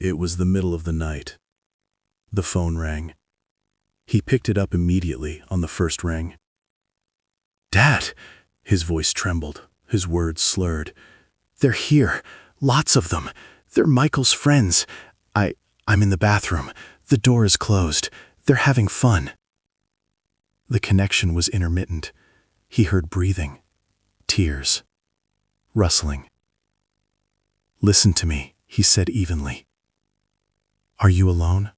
It was the middle of the night. The phone rang. He picked it up immediately on the first ring. "Dad!" His voice trembled, his words slurred. "They're here. Lots of them. They're Michael's friends. I'm in the bathroom. The door is closed. They're having fun." The connection was intermittent. He heard breathing, tears, rustling. "Listen to me," he said evenly. "Are you alone?"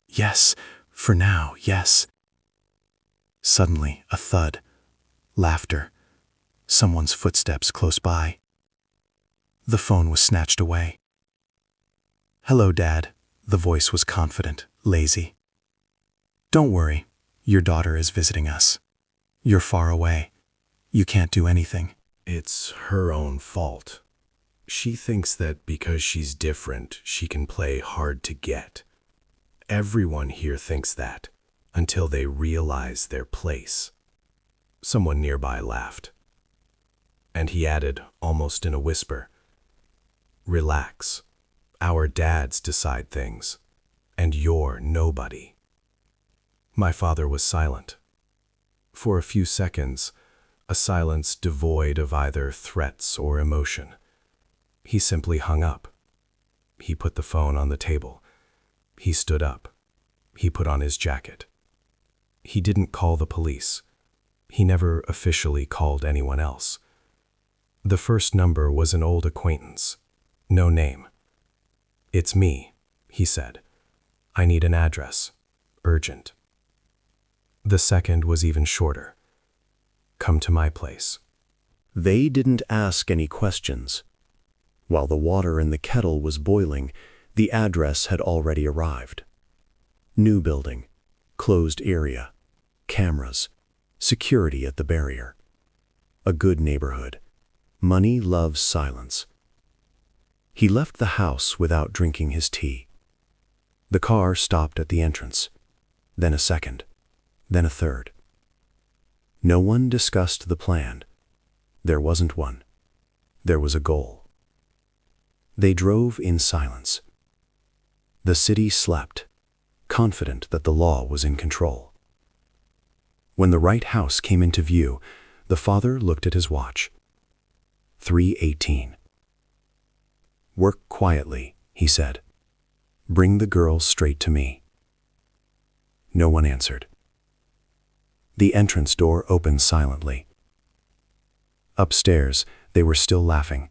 "Yes, for now, yes." Suddenly, a thud, laughter, someone's footsteps close by. The phone was snatched away. "Hello, Dad." The voice was confident, lazy. "Don't worry, your daughter is visiting us. You're far away. You can't do anything." It's her own fault. She thinks that because she's different, she can play hard to get. Everyone here thinks that, until they realize their place. Someone nearby laughed. And he added, almost in a whisper, "Relax. Our dads decide things, and you're nobody." My father was silent. For a few seconds, a silence devoid of either threats or emotion. He simply hung up. He put the phone on the table. He stood up. He put on his jacket. He didn't call the police. He never officially called anyone else. The first number was an old acquaintance. No name. "It's me," he said. "I need an address. Urgent." The second was even shorter. "Come to my place." They didn't ask any questions. While the water in the kettle was boiling, the address had already arrived. New building, closed area, cameras, security at the barrier. A good neighborhood. Money loves silence. He left the house without drinking his tea. The car stopped at the entrance, then a second, then a third. No one discussed the plan. There wasn't one. There was a goal. They drove in silence. The city slept, confident that the law was in control. When the right house came into view, the father looked at his watch. 3:18. "Work quietly," he said. "Bring the girl straight to me." No one answered. The entrance door opened silently. Upstairs, they were still laughing.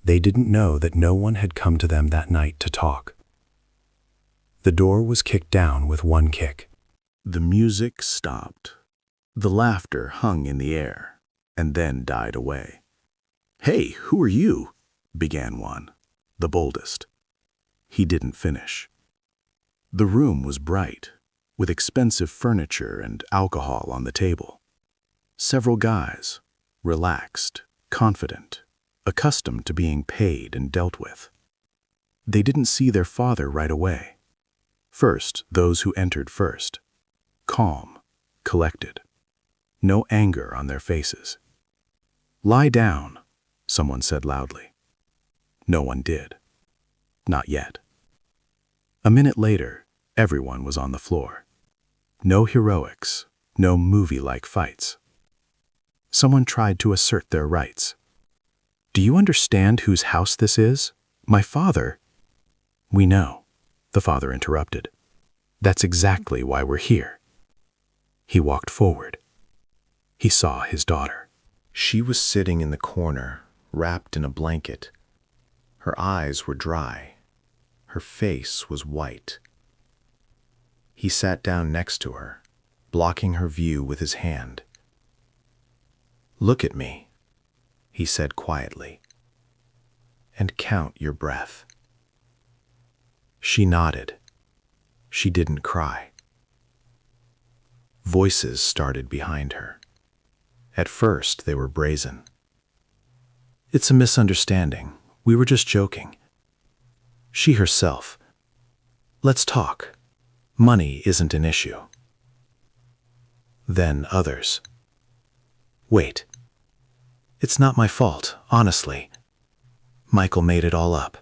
They didn't know that no one had come to them that night to talk. The door was kicked down with one kick. The music stopped. The laughter hung in the air, and then died away. "Hey, who are you?" began one, the boldest. He didn't finish. The room was bright, with expensive furniture and alcohol on the table. Several guys, relaxed, confident, accustomed to being paid and dealt with. They didn't see their father right away. First, those who entered first. Calm, collected. No anger on their faces. "Lie down," someone said loudly. No one did. Not yet. A minute later, everyone was on the floor. No heroics, no movie-like fights. Someone tried to assert their rights. "Do you understand whose house this is? My father—" "We know," the father interrupted. "That's exactly why we're here." He walked forward. He saw his daughter. She was sitting in the corner, wrapped in a blanket. Her eyes were dry. Her face was white. He sat down next to her, blocking her view with his hand. "Look at me," he said quietly, "and count your breath." She nodded. She didn't cry. Voices started behind her. At first, they were brazen. "It's a misunderstanding. We were just joking." She herself. "Let's talk. Money isn't an issue." Then others. "Wait. It's not my fault, honestly. Michael made it all up.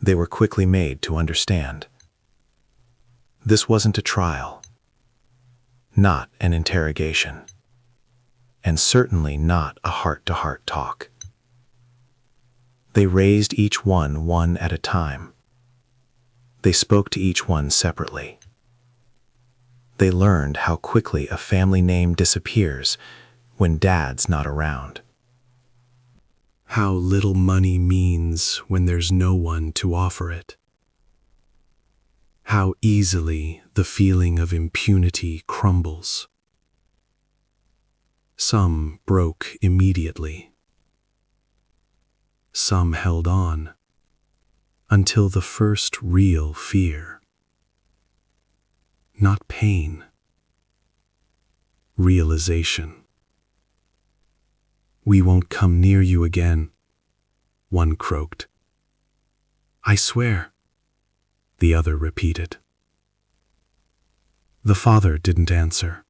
They were quickly made to understand. This wasn't a trial, not an interrogation, and certainly not a heart-to-heart talk. They raised each one at a time. They spoke to each one separately. They learned how quickly a family name disappears when Dad's not around. How little money means when there's no one to offer it. How easily the feeling of impunity crumbles. Some broke immediately. Some held on until the first real fear. Not pain. Realization. "We won't come near you again," one croaked. "I swear," the other repeated. The father didn't answer.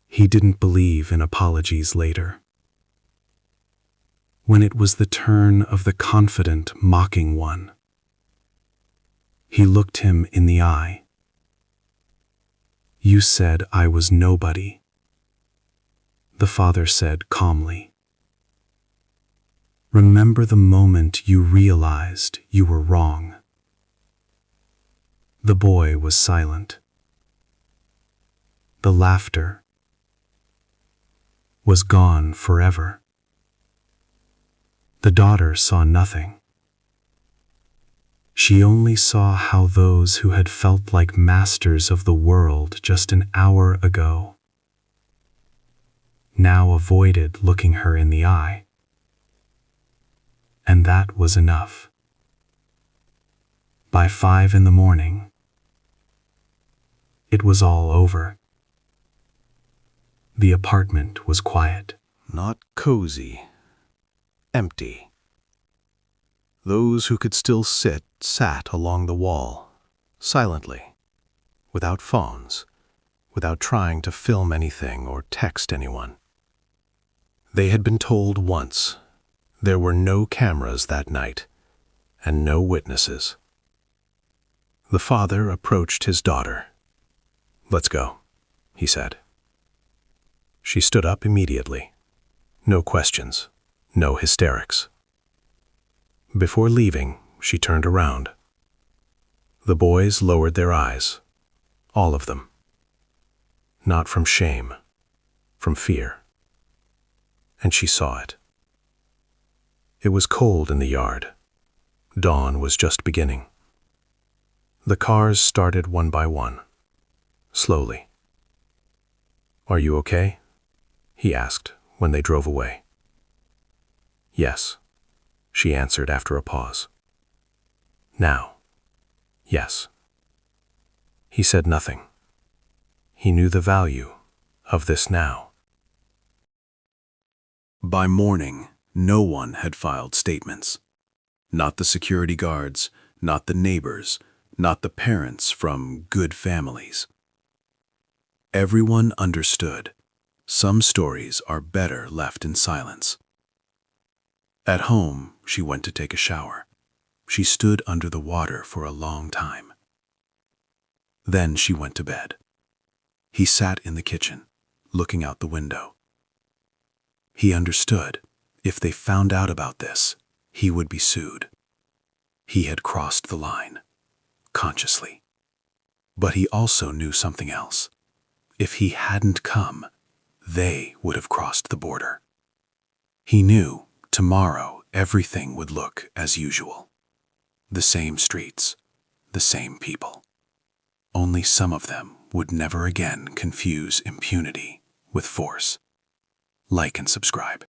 He didn't believe in apologies later. When it was the turn of the confident, mocking one, he looked him in the eye. "You said I was nobody," the father said calmly. "Remember the moment you realized you were wrong." The boy was silent. The laughter was gone forever. The daughter saw nothing. She only saw how those who had felt like masters of the world just an hour ago now avoided looking her in the eye. And that was enough. By 5 in the morning, it was all over. The apartment was quiet. Not cozy. Empty. Those who could still sit sat along the wall, silently, without phones, without trying to film anything or text anyone. They had been told once there were no cameras that night and no witnesses. The father approached his daughter. "Let's go," he said. She stood up immediately. No questions, no hysterics. Before leaving, she turned around. The boys lowered their eyes, all of them. Not from shame, from fear. And she saw it. It was cold in the yard. Dawn was just beginning. The cars started one by one, slowly. "Are you okay?" he asked when they drove away. "Yes," she answered after a pause. "Now?" "Yes." He said nothing. He knew the value of this now. By morning, no one had filed statements. Not the security guards, not the neighbors, not the parents from good families. Everyone understood. Some stories are better left in silence. At home, she went to take a shower. She stood under the water for a long time. Then she went to bed. He sat in the kitchen, looking out the window. He understood. If they found out about this, he would be sued. He had crossed the line, consciously. But he also knew something else. If he hadn't come, they would have crossed the border. He knew tomorrow everything would look as usual. The same streets, the same people. Only some of them would never again confuse impunity with force. Like and subscribe.